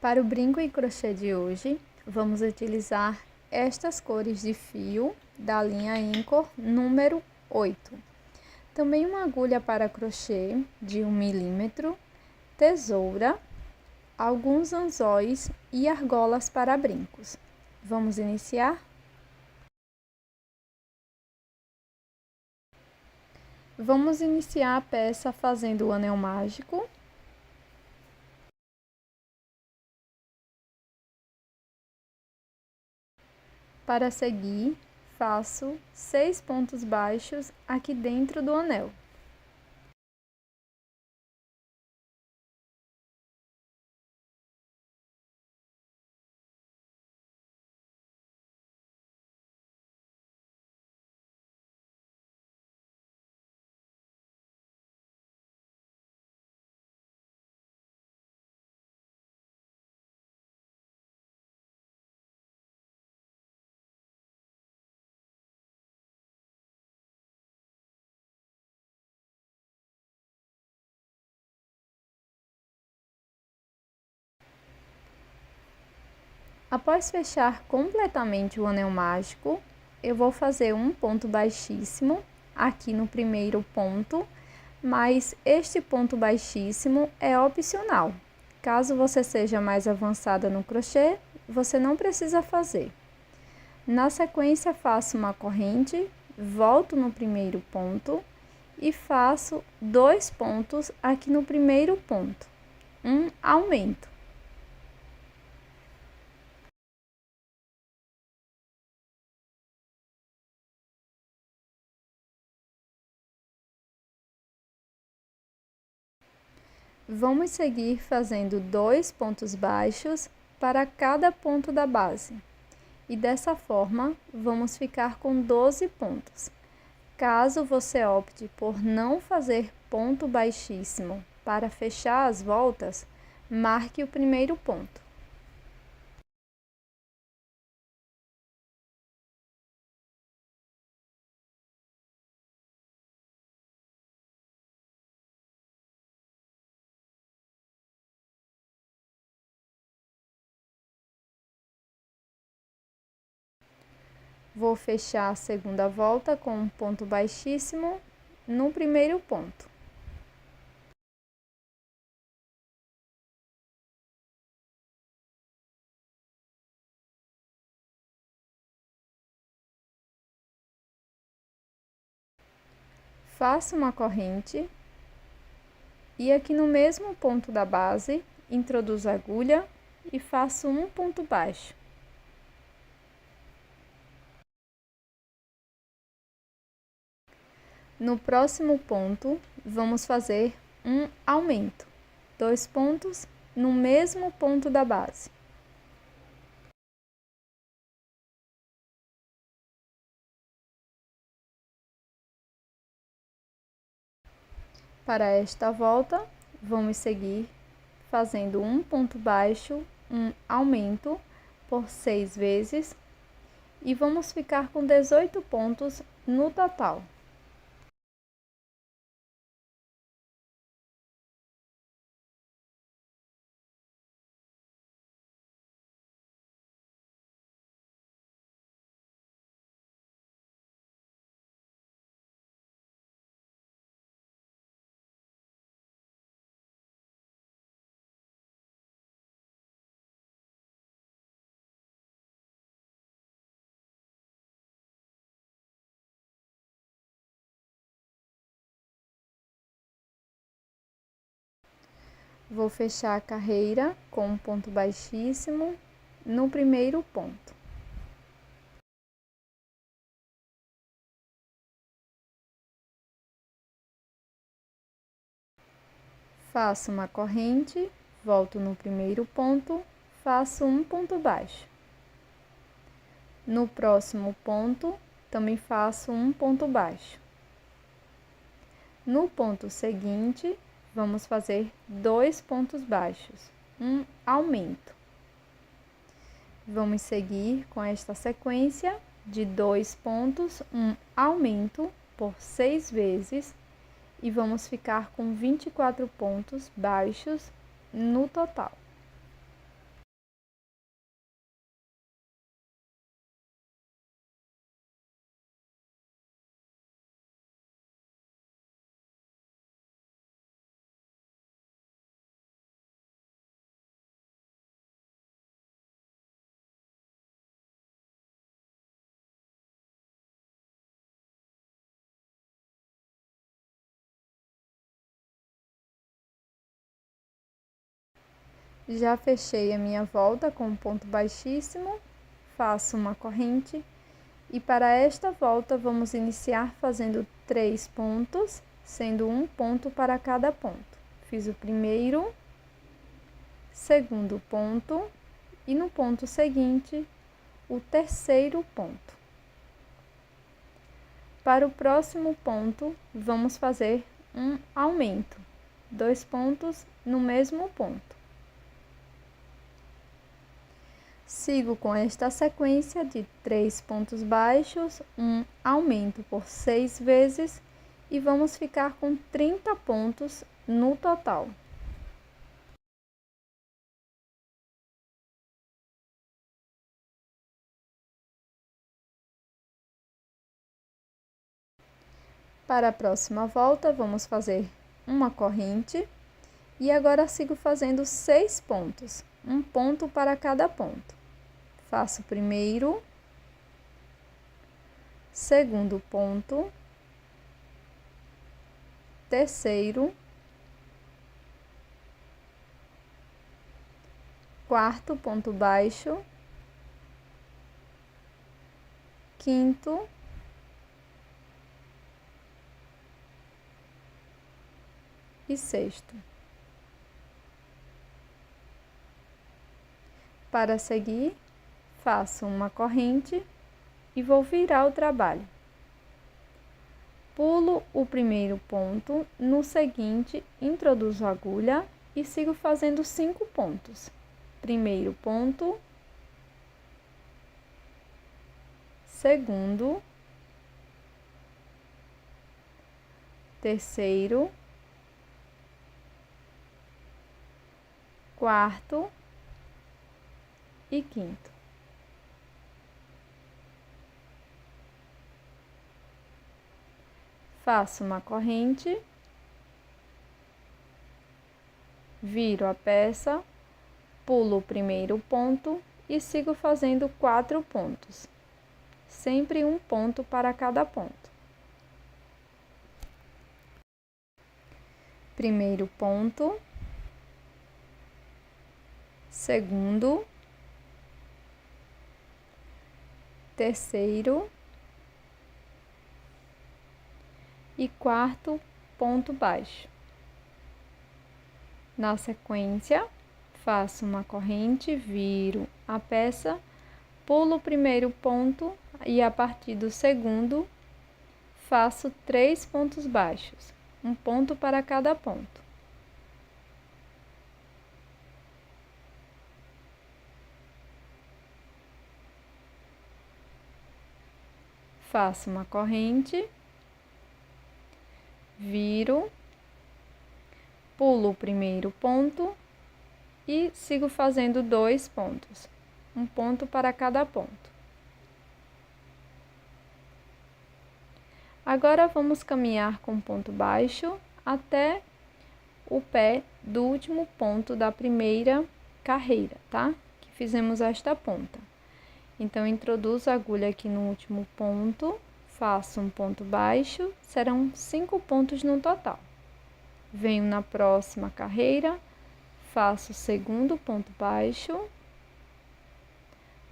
Para o brinco e crochê de hoje, vamos utilizar estas cores de fio da linha Incor número 8. Também uma agulha para crochê de 1 milímetro, tesoura, alguns anzóis e argolas para brincos. Vamos iniciar? Vamos iniciar a peça fazendo o anel mágico. Para seguir, faço 6 pontos baixos aqui dentro do anel. Após fechar completamente o anel mágico, eu vou fazer um ponto baixíssimo aqui no primeiro ponto, mas este ponto baixíssimo é opcional. Caso você seja mais avançada no crochê, você não precisa fazer. Na sequência, faço uma corrente, volto no primeiro ponto e faço 2 pontos aqui no primeiro ponto, um aumento. Vamos seguir fazendo 2 pontos baixos para cada ponto da base. E dessa forma, vamos ficar com 12 pontos. Caso você opte por não fazer ponto baixíssimo para fechar as voltas, marque o primeiro ponto. Vou fechar a segunda volta com um ponto baixíssimo no primeiro ponto. Faço uma corrente e aqui no mesmo ponto da base, introduzo a agulha e faço um ponto baixo. No próximo ponto, vamos fazer um aumento, 2 pontos no mesmo ponto da base. Para esta volta, vamos seguir fazendo um ponto baixo, um aumento por 6 vezes e vamos ficar com 18 pontos no total. Vou fechar a carreira com um ponto baixíssimo no primeiro ponto. Faço uma corrente, volto no primeiro ponto, faço um ponto baixo. No próximo ponto, também faço um ponto baixo. No ponto seguinte, vamos fazer 2 pontos baixos, um aumento. Vamos seguir com esta sequência de 2 pontos, um aumento por 6 vezes e vamos ficar com 24 pontos baixos no total. Já fechei a minha volta com um ponto baixíssimo, faço uma corrente e para esta volta vamos iniciar fazendo 3 pontos, sendo um ponto para cada ponto. Fiz o primeiro, segundo ponto e no ponto seguinte, o terceiro ponto. Para o próximo ponto, vamos fazer um aumento, 2 pontos no mesmo ponto. Sigo com esta sequência de 3 pontos baixos, um aumento por 6 vezes e vamos ficar com 30 pontos no total. Para a próxima volta, vamos fazer uma corrente e agora sigo fazendo 6 pontos, um ponto para cada ponto. Faço o primeiro, segundo ponto, terceiro, quarto ponto baixo, quinto, e sexto. Para seguir, faço uma corrente e vou virar o trabalho. Pulo o primeiro ponto, no seguinte, introduzo a agulha e sigo fazendo 5 pontos. Primeiro ponto, segundo, terceiro, quarto e quinto. Faço uma corrente, viro a peça, pulo o primeiro ponto e sigo fazendo 4 pontos, sempre um ponto para cada ponto. Primeiro ponto, segundo, terceiro e quarto ponto baixo. Na sequência, faço uma corrente, viro a peça, pulo o primeiro ponto e a partir do segundo, faço 3 pontos baixos, um ponto para cada ponto. Faço uma corrente, viro, pulo o primeiro ponto e sigo fazendo 2 pontos, um ponto para cada ponto. Agora vamos caminhar com ponto baixo até o pé do último ponto da primeira carreira, tá? Que fizemos esta ponta. Então, introduzo a agulha aqui no último ponto, faço um ponto baixo, serão 5 pontos no total. Venho na próxima carreira, faço o segundo ponto baixo.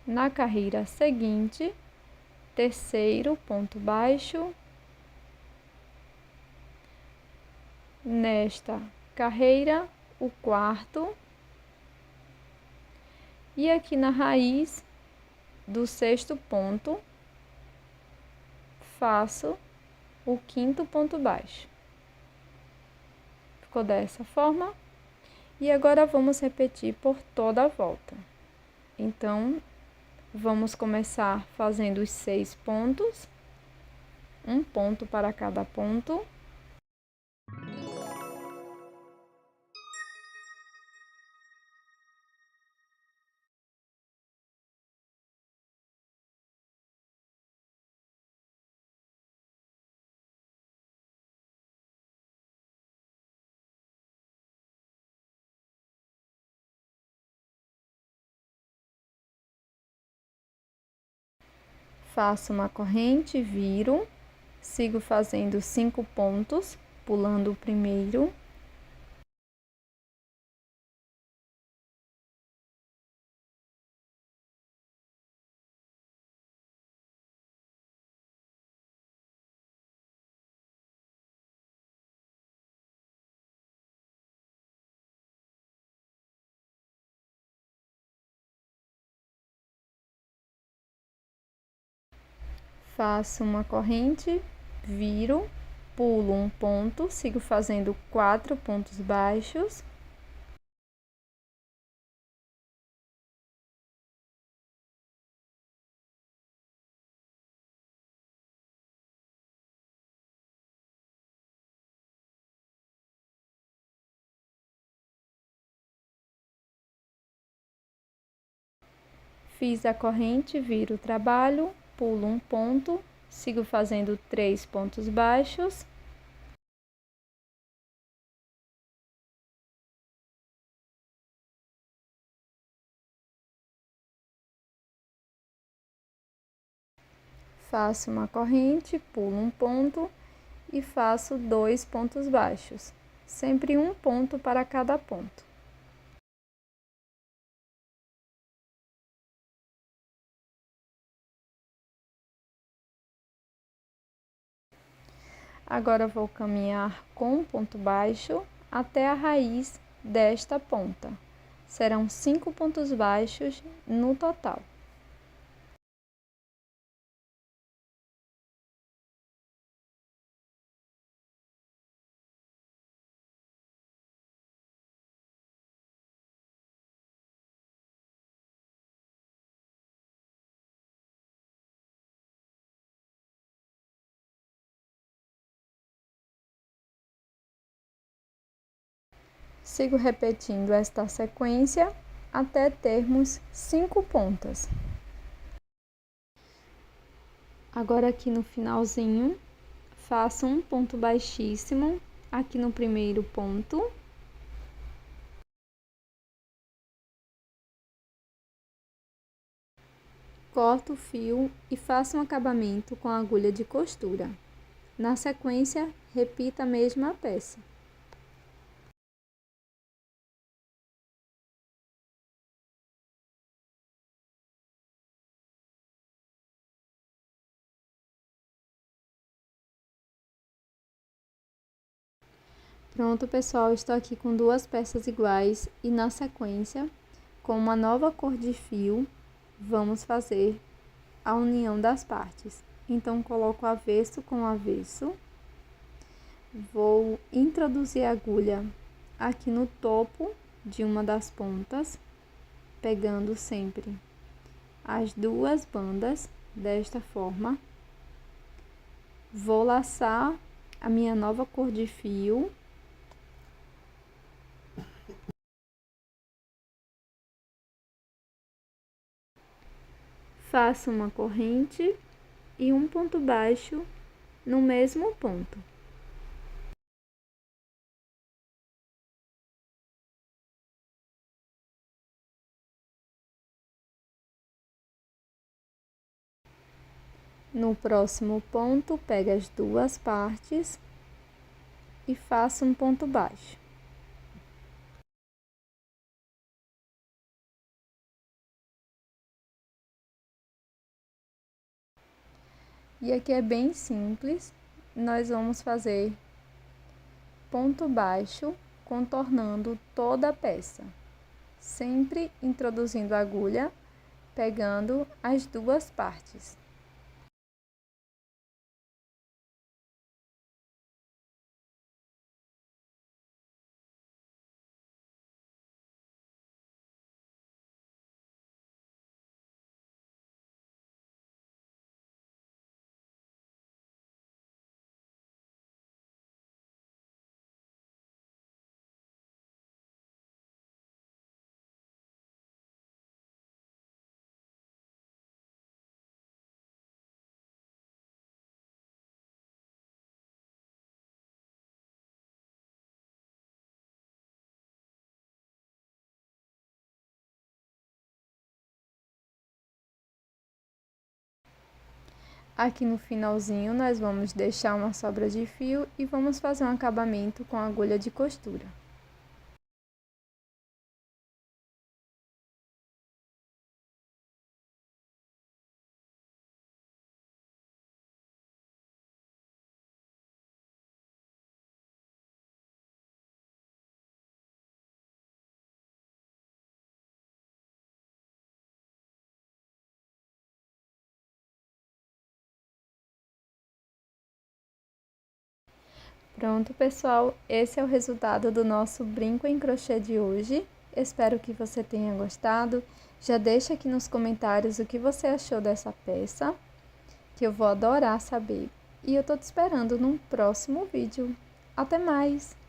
Na carreira seguinte, terceiro ponto baixo. Nesta carreira, o quarto. E aqui na raiz do sexto ponto, faço o quinto ponto baixo. Ficou dessa forma. E agora vamos repetir por toda a volta. Então, vamos começar fazendo os 6 pontos, um ponto para cada ponto. Faço uma corrente, viro, sigo fazendo 5 pontos, pulando o primeiro. Faço uma corrente, viro, pulo um ponto, sigo fazendo 4 pontos baixos. Fiz a corrente, viro o trabalho, pulo um ponto, sigo fazendo 3 pontos baixos. Faço uma corrente, pulo um ponto e faço 2 pontos baixos, sempre um ponto para cada ponto. Agora vou caminhar com um ponto baixo até a raiz desta ponta. Serão 5 pontos baixos no total. Sigo repetindo esta sequência até termos 5 pontas. Agora aqui no finalzinho, faço um ponto baixíssimo aqui no primeiro ponto. Corto o fio e faço um acabamento com a agulha de costura. Na sequência, repita a mesma peça. Pronto, pessoal, estou aqui com 2 peças iguais e na sequência, com uma nova cor de fio, vamos fazer a união das partes. Então, coloco avesso com avesso, vou introduzir a agulha aqui no topo de uma das pontas, pegando sempre as 2 bandas desta forma. Vou laçar a minha nova cor de fio. Faço uma corrente e um ponto baixo no mesmo ponto. No próximo ponto, pego as 2 partes e faço um ponto baixo. E aqui é bem simples, nós vamos fazer ponto baixo contornando toda a peça, sempre introduzindo a agulha, pegando as 2 partes. Aqui no finalzinho, nós vamos deixar uma sobra de fio e vamos fazer um acabamento com a agulha de costura. Pronto, pessoal, esse é o resultado do nosso brinco em crochê de hoje. Espero que você tenha gostado. Já deixa aqui nos comentários o que você achou dessa peça, que eu vou adorar saber. E eu tô te esperando num próximo vídeo. Até mais!